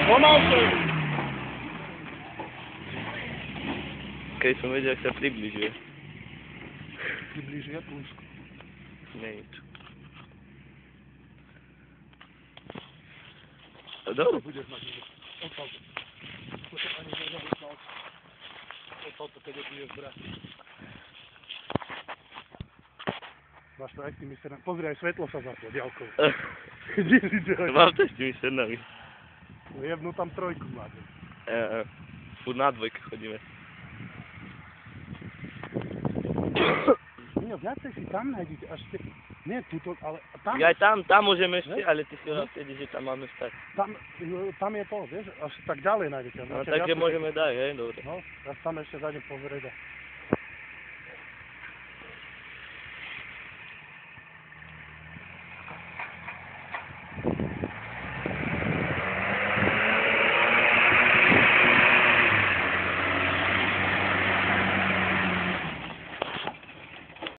Pomalšie. Keď som vedel, ak sa približuje. Približuje Punsko. Nie nič. Dobre. Budeš mať niečo. Odpálto. To sa ani nezavíš na oči. Odpálto, keď budeš brať. Máš to aj s tými stranami. Pozri, aj svetlo sa zaplo, ďalkou. Mám to s tými strednami. Jebnú tam trojku máte. Furt na dvojke chodíme. Miňo, viacej si tam nájdete, až ste... Nie, tuto, ale tam... Ja aj tam môžeme ešte, ale ty si hovoril vtedy, že tam máme stať. Tam je to, vieš, až tak ďalej nájdete. No takže môžeme dať, hej, dobre. No, ja tam ešte zajdem pozrieť.